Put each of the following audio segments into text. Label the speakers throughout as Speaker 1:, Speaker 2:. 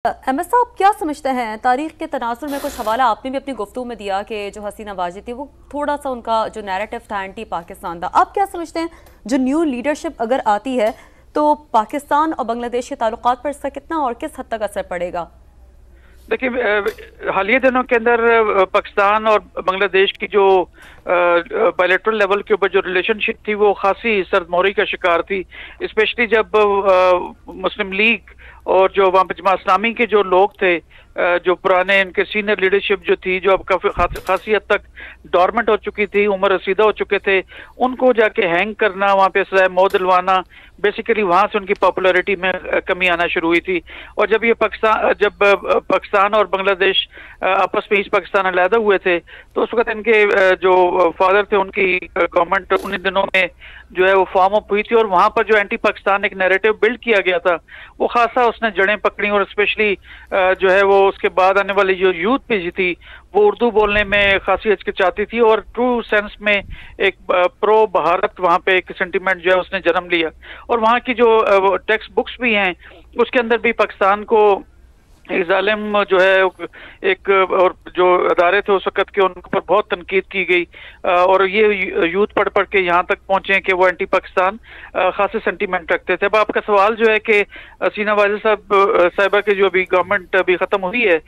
Speaker 1: احمد صاحب کیا سمجھتے ہیں تاریخ کے تناظر میں کچھ حوالہ آپ نے بھی اپنی گفتگو میں دیا کہ جو حسینہ واجد تھی وہ تھوڑا سا ان کا جو نیریٹو تھا اینٹی پاکستان تھا، آپ کیا سمجھتے ہیں جو نیو لیڈرشپ اگر آتی ہے تو پاکستان اور بنگلہ دیش کے تعلقات پر اس کا کتنا اور کس حد تک اثر پڑے گا؟
Speaker 2: دیکھیں حالیہ دنوں کے اندر پاکستان اور بنگلہ دیش کی جو بائیلیٹرل لیول کے اوپر جو ریلیشن شپ تھی وہ خاصی سرموری کا شکار تھی، اسپیشلی جب مسلم لیگ اور جو وہاں پہ جماعت اسلامی کے جو لوگ تھے، جو پرانے ان کے سینئر لیڈرشپ جو تھی، جو اب کافی خاصی حد تک ڈورمنٹ ہو چکی تھی، عمر رسیدہ ہو چکے تھے، ان کو جا کے ہینگ کرنا، وہاں پہ سزائے موت دلوانا، بیسیکلی وہاں سے ان کی پاپولیرٹی میں کمی آنا شروع ہوئی تھی۔ اور جب پاکستان اور بنگلہ دیش آپس میں ایسٹ پاکستان علیحدہ ہوئے تھے تو اس وقت ان کے جو فادر تھے ان کی گورنمنٹ انہیں دنوں میں جو ہے وہ فارم اپ ہوئی تھی، اور وہاں پر جو اینٹی پاکستان ایک نیریٹو بلڈ کیا گیا تھا وہ خاصا اس نے جڑیں پکڑی، اور اسپیشلی جو ہے وہ اس کے بعد آنے والی جو یوتھ پیجی تھی وہ اردو بولنے میں خاصی ہچکچاتی تھی، اور ٹرو سینس میں ایک پرو بھارت وہاں پہ ایک سینٹیمنٹ جو ہے اس نے جنم لیا۔ اور وہاں کی جو ٹیکسٹ بکس بھی ہیں اس کے اندر بھی پاکستان کو ایک ظالم جو ہے ایک، اور جو ادارے تھے اس وقت کے ان پر بہت تنقید کی گئی، اور یہ یوتھ پڑھ پڑھ کے یہاں تک پہنچے کہ وہ اینٹی پاکستان خاصے سینٹیمنٹ رکھتے تھے۔ اب آپ کا سوال جو ہے کہ حسینہ واجد صاحبہ کی جو ابھی گورنمنٹ ابھی ختم ہوئی ہے،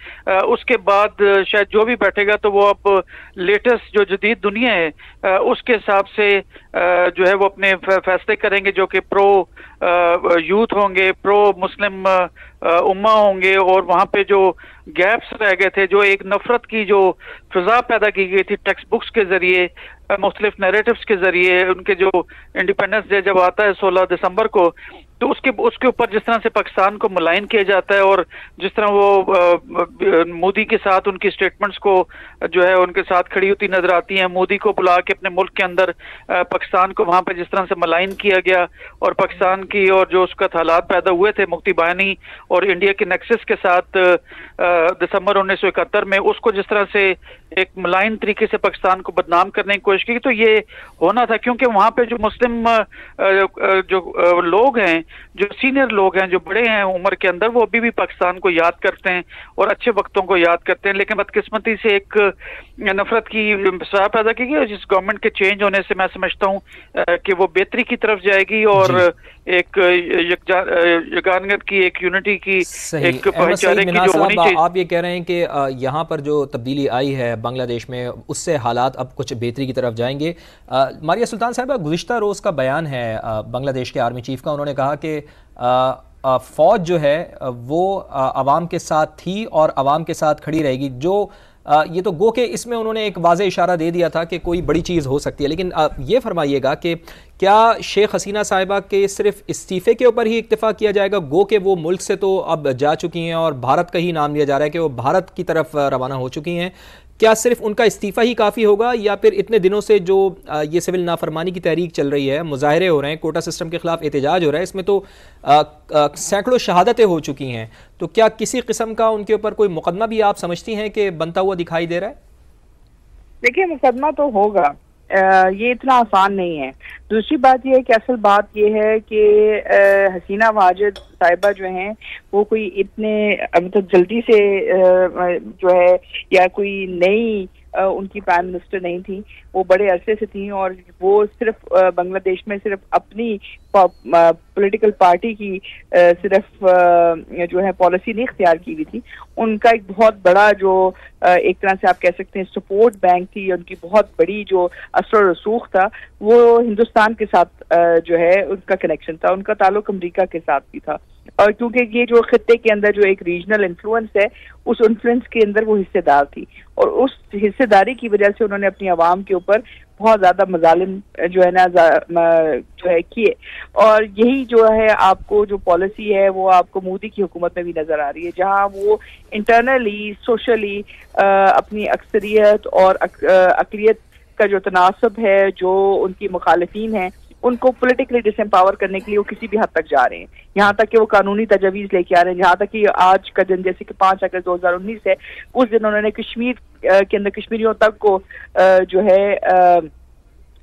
Speaker 2: اس کے بعد شاید جو بھی بیٹھے گا تو وہ اب لیٹسٹ جو جدید دنیا ہے اس کے حساب سے جو ہے وہ اپنے فیصلے کریں گے، جو کہ پرو یوتھ ہوں گے، پرو مسلم امہ ہوں گے، اور وہاں پہ جو گیپس رہ گئے تھے، جو ایک نفرت کی جو فضا پیدا کی گئی تھی ٹیکسٹ بکس کے ذریعے، مختلف نیریٹوز کے ذریعے، ان کے جو انڈیپینڈنس ڈے جب آتا ہے 16 دسمبر کو، تو اس کے اوپر جس طرح سے پاکستان کو ملائن کیا جاتا ہے، اور جس طرح وہ مودی کے ساتھ ان کی سٹیٹمنٹس کو جو ہے ان کے ساتھ کھڑی ہوتی نظر آتی ہیں، مودی کو بلا کے اپنے ملک کے اندر پاکستان کو وہاں پہ جس طرح سے ملائن کیا گیا، اور پاکستان کی اور جو اس کا حالات پیدا ہوئے تھے مکتی بانی اور انڈیا کے نیکسس کے ساتھ دسمبر 1971 میں، اس کو جس طرح سے ایک ملائن طریقے سے پاکستان کو بدنام کرنے کی کوشش کی، تو یہ ہونا تھا کیونکہ وہاں پہ جو مسلم جو لوگ ہیں، جو سینئر لوگ ہیں، جو بڑے ہیں عمر کے اندر، وہ ابھی بھی پاکستان کو یاد کرتے ہیں اور اچھے وقتوں کو یاد کرتے ہیں، لیکن بدقسمتی سے ایک نفرت کی فضا پیدا کی گئی، اور جس گورنمنٹ کے چینج ہونے سے میں سمجھتا ہوں کہ وہ بہتری کی طرف جائے گی، اور ایک یگانگت کی، ایک یونٹی کی، ایک بھائی چارے کی جو ہونی چاہیے۔
Speaker 3: آپ یہ کہہ رہے ہیں کہ یہاں پر جو تبدیلی آئی ہے بنگلہ دیش میں، اس سے حالات اب کچھ بہتری کی طرف جائیں گے۔ ماریہ سلطان صاحبہ، گزشتہ روز کا بیان ہے بنگلہ دیش کے آرمی چیف کا، انہوں نے کہا کہ فوج جو ہے وہ عوام کے ساتھ تھی اور عوام کے ساتھ کھڑی رہے گی، جو یہ تو گو کہ اس میں انہوں نے ایک واضح اشارہ دے دیا تھا کہ کوئی بڑی چیز ہو سکتی ہے، لیکن یہ فرمائیے گا کہ کیا شیخ حسینہ صاحبہ کے صرف استعفے کے اوپر ہی اکتفا کیا جائے گا؟ گو کہ وہ ملک سے تو اب جا چکی ہیں اور بھارت کا ہی نام لیا جا رہا ہے کہ وہ بھارت کی طرف روانہ ہو چکی ہیں، کیا صرف ان کا استعفیٰ ہی کافی ہوگا، یا پھر اتنے دنوں سے جو یہ سول نافرمانی کی تحریک چل رہی ہے، مظاہرے ہو رہے ہیں، کوٹا سسٹم کے خلاف احتجاج ہو رہا ہے، اس میں تو سینکڑوں شہادتیں ہو چکی ہیں، تو کیا کسی قسم کا ان کے اوپر کوئی مقدمہ بھی آپ سمجھتی ہیں کہ بنتا ہوا دکھائی دے رہا ہے؟
Speaker 4: دیکھیے، مقدمہ تو ہوگا، یہ اتنا آسان نہیں ہے۔ دوسری بات یہ ہے کہ اصل بات یہ ہے کہ حسینہ واجد صاحبہ جو ہیں وہ کوئی اتنے مطلب جلدی سے جو ہے یا کوئی نئی ان کی پرائم منسٹر نہیں تھی، وہ بڑے عرصے سے تھیں، اور وہ صرف بنگلہ دیش میں صرف اپنی پولیٹیکل پارٹی کی صرف جو ہے پالیسی نہیں اختیار کی ہوئی تھی، ان کا ایک بہت بڑا جو ایک طرح سے آپ کہہ سکتے ہیں سپورٹ بینک تھی، ان کی بہت بڑی جو اثر و رسوخ تھا وہ ہندوستان کے ساتھ جو ہے ان کا کنیکشن تھا، ان کا تعلق امریکہ کے ساتھ بھی تھا، اور کیونکہ یہ جو خطے کے اندر جو ایک ریجنل انفلوئنس ہے، اس انفلوئنس کے اندر وہ حصے دار تھی، اور اس حصے داری کی وجہ سے انہوں نے اپنی عوام کے اوپر بہت زیادہ مظالم جو ہے نا جو ہے کیے، اور یہی جو ہے آپ کو جو پالیسی ہے وہ آپ کو مودی کی حکومت میں بھی نظر آ رہی ہے، جہاں وہ انٹرنلی سوشلی اپنی اکثریت اور اقلیت کا جو تناسب ہے، جو ان کی مخالفین ہیں، ان کو پولیٹیکلی ڈس امپاور کرنے کے لیے وہ کسی بھی حد تک جا رہے ہیں، یہاں تک کہ وہ قانونی تجاویز لے کے آ رہے ہیں، یہاں تک کہ آج کا دن جیسے کہ 5 اگست 2019 ہے، اس دن انہوں نے کشمیر کے اندر کشمیریوں تک کو جو ہے